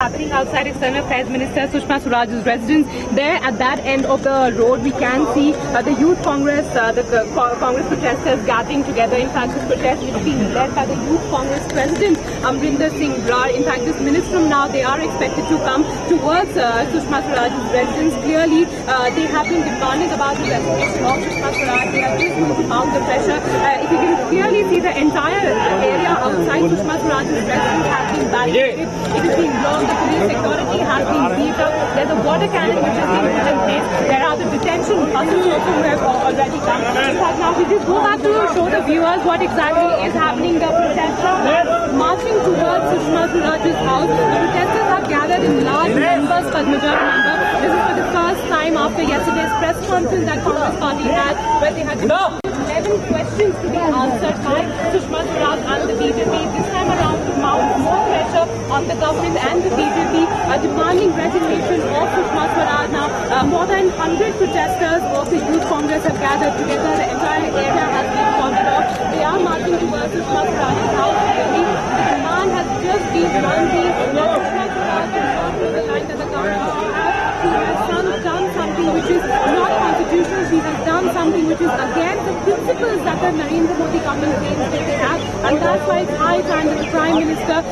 Happening outside External Affairs Minister Sushma Swaraj's residence. There at that end of the road we can see the Youth Congress, Congress protesters gathering together. In fact, this protest is being led by the Youth Congress President Amrinder Singh Brar. In fact, just minutes from now they are expected to come towards Sushma Swaraj's residence. Clearly, they have been demanding about the resignation of Sushma Swaraj. They have just moved out the pressure. If you can clearly see, the entire area outside Sushma Swaraj's residence has been barricaded. It is being blocked. The police security has been beefed up. There's a water cannon which has been put in place. There are the detention buses also who have already come. In fact, now we just go back to show the viewers what exactly is happening. The protesters are marching towards Sushma Swaraj's house. The protesters have gathered in large numbers. Padmaja, remember, this is for the first time after yesterday's press conference that Congress party had, where they had 11 questions to be answered by Sushma Swaraj and the BJP. This time around to mount more pressure on the government and the BJP, demanding resignation of Sushma Swaraj. Now, more than 100 protesters of the Youth Congress have gathered together. The entire area has been cordoned off. They are marching towards Sushma Swaraj's house. The demand has just been one thing. Sushma Swaraj is not to the line that the government should have. He has done something which is not constitutional. He has done something which is against the principles that the Narendra Modi government claims that they have. And that's why it's high time that the Prime Minister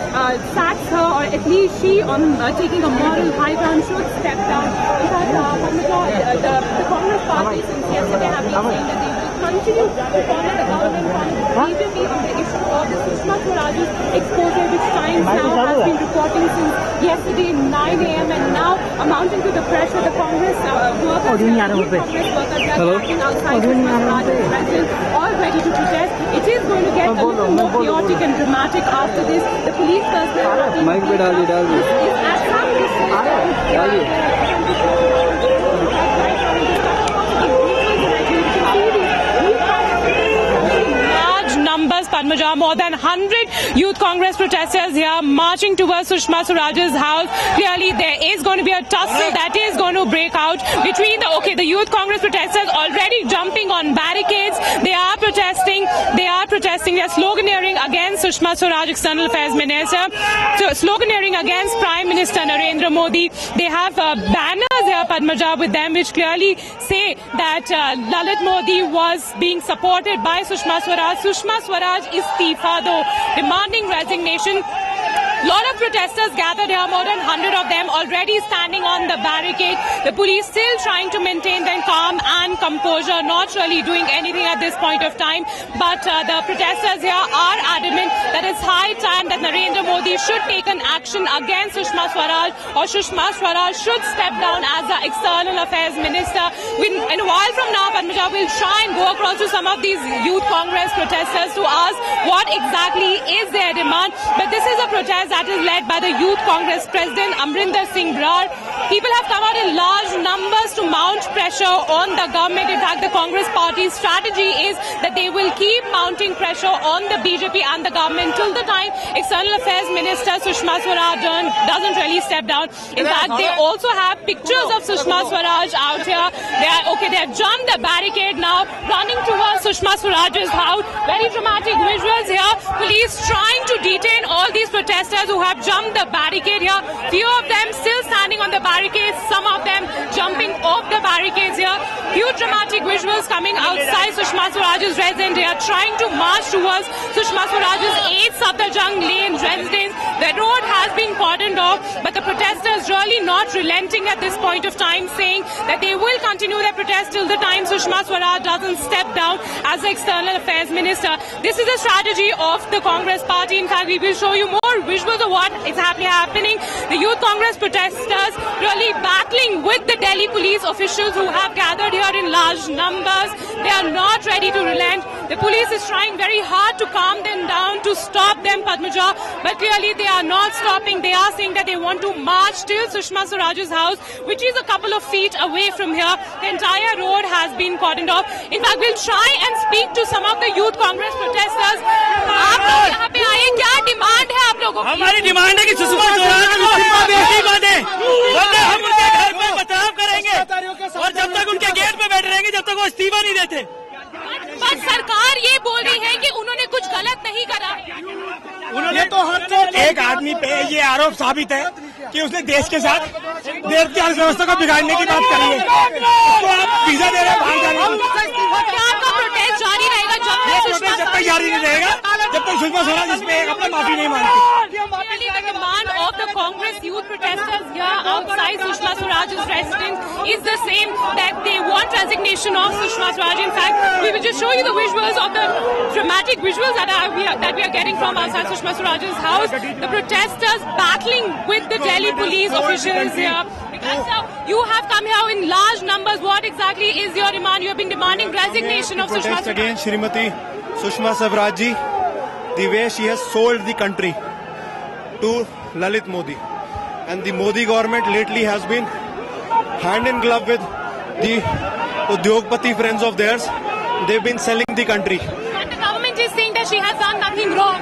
sacks her, or at least she, on taking a moral high ground, should step down. In fact, the Congress party since yesterday have been saying that they will continue to corner the government on the BJP on the issue of the Sushma Swaraj's expose, which Times now has been reporting since yesterday 9 a.m. and now amounting to the pressure the Congress workers, are acting outside Sushma Swaraj's residence, all ready to protest. It is going to get a little more chaotic and dramatic after this. The police personnel Padmaja, more than 100 Youth Congress protesters here marching towards Sushma Swaraj's house. Clearly, there is going to be a tussle that is going to break out between the Youth Congress protesters already jumping on barricades. They are protesting. They are sloganeering against Sushma Swaraj, External Affairs Minister. So, sloganeering against Prime Minister Narendra Modi. They have banners here, Padmaja, with them which clearly say that Lalit Modi was being supported by Sushma Swaraj. Sushma Swaraj istifa though, demanding resignation. A lot of protesters gathered here, more than 100 of them already standing on the barricade. The police still trying to maintain their calm and composure, not really doing anything at this point of time. But the protesters here are adamant that it's high time that Narendra Modi should take an action against Sushma Swaraj, or Sushma Swaraj should step down as the External Affairs Minister. In a while from now, Padmaja will try and go across to some of these Youth Congress protesters to ask what exactly is their demand. But this is a protest that is led by the Youth Congress President Amrinder Singh Brar. People have come out in large numbers to mount pressure on the government. In fact, the Congress party's strategy is that they will keep mounting pressure on the BJP and the government till the time External Affairs Minister Sushma Swaraj doesn't really step down. In fact, they also have pictures of Sushma Swaraj out here. They have jumped the barricade now, running towards Sushma Swaraj's house. Very dramatic visuals here. Police trying to detain all these protesters who have jumped the barricade here. Few of them still standing on the barricades, some of them jumping off the barricades here. Huge dramatic visuals coming outside Sushma Swaraj's residence. They are trying to march towards Sushma Swaraj's 8 Safdarjung Lane residence. The road has been cordoned off, but the protesters really not relenting at this point of time, saying that they will continue their protest till the time Sushma Swaraj doesn't step down as the External Affairs Minister. This is a strategy of the Congress party. In fact, we will show you more visuals of what is happening. The Youth Congress protesters really battling with the Delhi police officials who have gathered here in large numbers. They are not ready to relent. The police is trying very hard to calm them down, to stop them, Padmaja, but clearly they are not stopping. They are saying that they want to march till Sushma Swaraj's house, which is a couple of feet away from here. The entire road has been cordoned off. In fact, we'll try and speak to some of the Youth Congress protesters. आप लोग यहाँ पे आए, क्या demand है आप लोगों की? हमारी डिमांड है कि सुषमा स्वराज को बेटी बने, वरना हम उनके घर में बचाव करेंगे और जब तक उनके गेट पे बैठे रहेंगे जब तक वो इस्तीफा नहीं देते। पर सरकार ये बोल रही है कि उन्होंने कुछ गलत नहीं करा। ये तो हर एक आदमी पे ये आरोप साबित है कि उसने देश के साथ देश की अर्थव्यवस्था को बिगाड़ने की बात करी है। उसको आप वीजा दे रहे हैं बाहर जाने का प्रोटेस्ट जारी रहेगा जब तक जारी नहीं रहेगा, जब तक सुषमा स्वराज इसमें अपना माफी नहीं मांगती। The demand of the Congress youth protesters here outside Sushma Swaraj's residence is the same, that they want resignation of Sushma Swaraj. In fact, we will just show you the visuals of the dramatic visuals that we are getting from outside Sushma Swaraj's house. The protesters battling with the Delhi police officials here. You have come here in large numbers. What exactly is your demand? You have been demanding resignation of Sushma Swaraj. Against Shrimati Sushma Swaraj ji, the way she has sold the country to Lalit Modi, and the Modi government lately has been hand in glove with the Udyogpati friends of theirs. They've been selling the country. But the government is saying that she has done nothing wrong.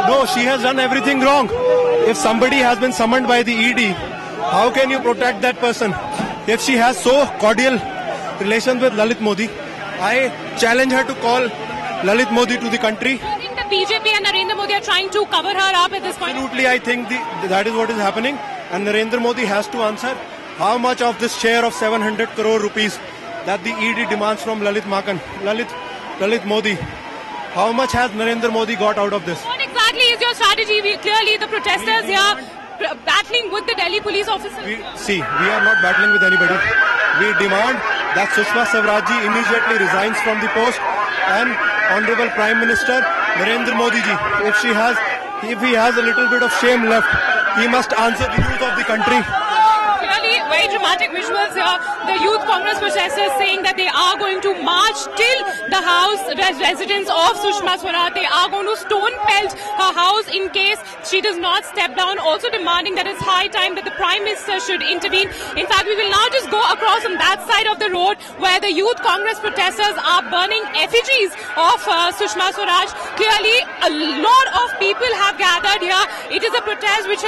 No, she has done everything wrong. If somebody has been summoned by the ED, how can you protect that person? If she has so cordial relations with Lalit Modi, I challenge her to call Lalit Modi to the country. BJP and Narendra Modi are trying to cover her up at this point. Absolutely, I think that is what is happening, and Narendra Modi has to answer how much of this share of 700 crore rupees that the ED demands from Lalit Modi, how much has Narendra Modi got out of this? What exactly is your strategy? Clearly, the protesters here battling with the Delhi police officers. We are not battling with anybody. We demand that Sushma Swaraj ji immediately resigns from the post, and Honorable Prime Minister Narendra Modi ji, if he has a little bit of shame left, he must answer the youth of the country. Clearly, very dramatic visuals here. The Youth Congress protesters saying that they are going to march till the house residence of Sushma Swaraj. They are going to stone pelt her house in case she does not step down. Also demanding that it's high time that the Prime Minister should intervene. In fact, we will now just go across on that side of the road where the Youth Congress protesters are burning effigies of Sushma Swaraj. Clearly, a lot of people have gathered here. It is a protest which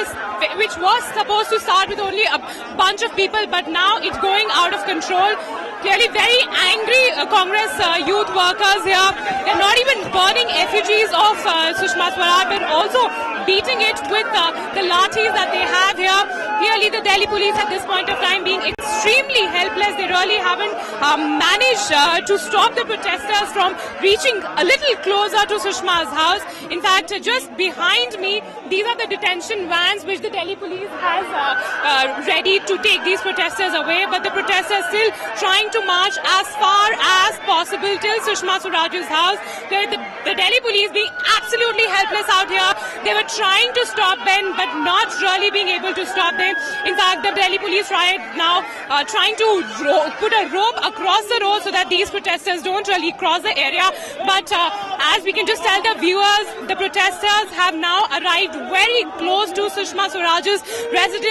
was supposed to start with only a bunch of people, but now it's going out of control. Clearly very angry Congress youth workers here. They're not even burning effigies of Sushma Swaraj, but also beating it with the lathis that they have here. Clearly the Delhi police at this point of time being extremely helpless. They really haven't managed to stop the protesters from reaching a little closer to Sushma's house. In fact, just behind me, these are the detention vans which the Delhi police has ready to take these protesters away, but the protesters still trying to march as far as possible till Sushma Swaraj's house. The Delhi police being absolutely helpless out here. They were trying to stop them, but not really being able to stop them. In fact, the Delhi police trying to put a rope across the road so that these protesters don't really cross the area. But as we can just tell the viewers, the protesters have now arrived very close to Sushma Swaraj's residence.